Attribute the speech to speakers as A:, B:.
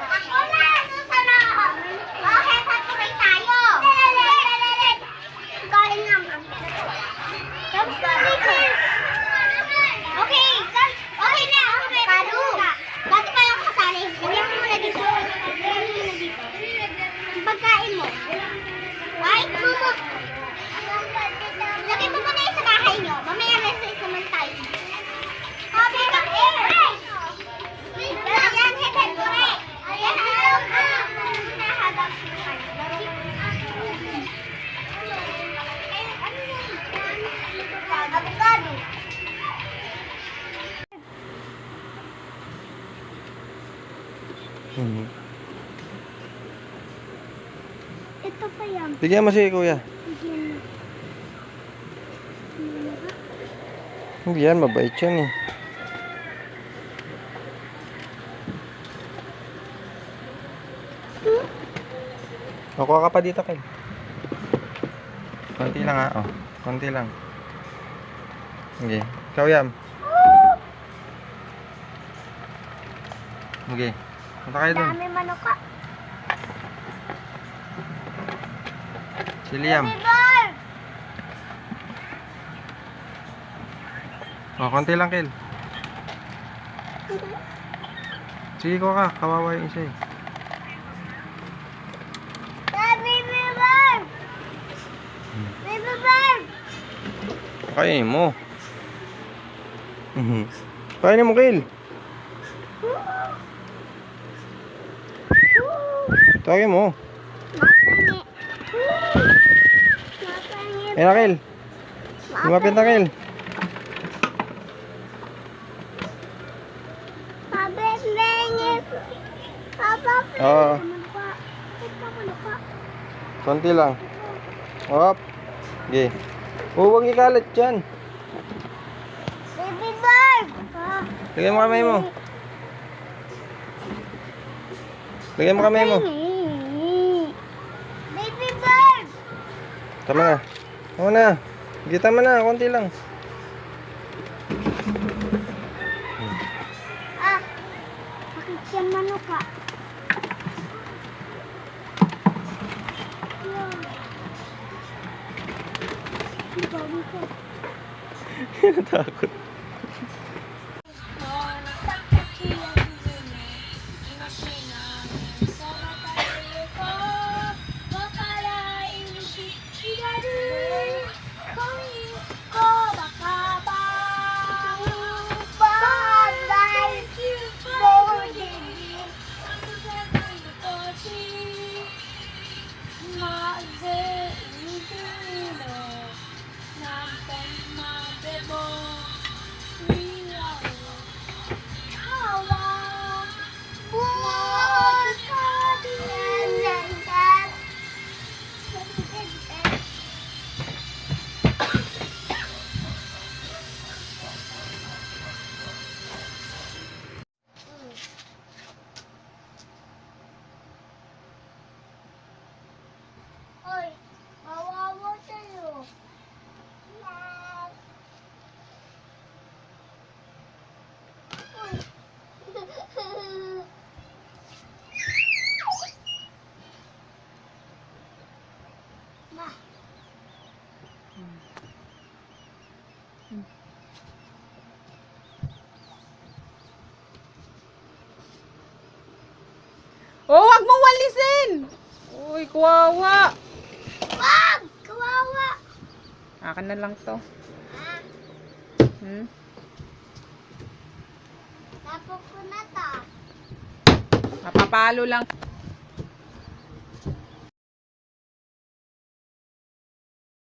A: Ako na! Susunod! Okay, patuloy tayo! Galing naman. Tapos na, bitches! Okay, okay na! Kado! Ba't pa lang kasali? Lagyan mo muna dito. Ang pagkain mo. Ay, susunod! Lagyan mo muna yung sa bahay nyo. Mamaya reset naman tayo. Okay, air! Ayan, head ko rin. Ayan, avocado. Ito pa yan.
B: Bigyan mo si kuya. Hindi yan, mabait yan eh. O, kuha ka pa dito, Kel. Konti lang ha, o. Konti lang. Okay. Ikaw, Yam. Okay. Punta kayo dun.
A: Dami manok ka.
B: Si Liam. O, konti lang, Kel. Sige, kuha ka. Kawawa yung isa eh. Kainin mo. Kainin mo, Kel. Tawagin mo. Ayan na, Kel. Lumapit na, Kel. Oo. Konti lang. Hop. Okay. Huwag ikalat dyan.
A: Baby bird!
B: Lagyan mo kamay mo. Lagyan mo kamay mo.
A: Baby bird!
B: Tama na. Tama na. Kita mo na. Konti lang.
A: Bakit siya manok ka?
B: Natakot.
A: Oy, kawawa sa'yo. Ma.
C: Oh, wag mong walisin! Uy, kawawa!
A: Wag! Kawawa!
C: Akin na lang to.
A: Tapos ko na ta.
C: Mapapalo lang.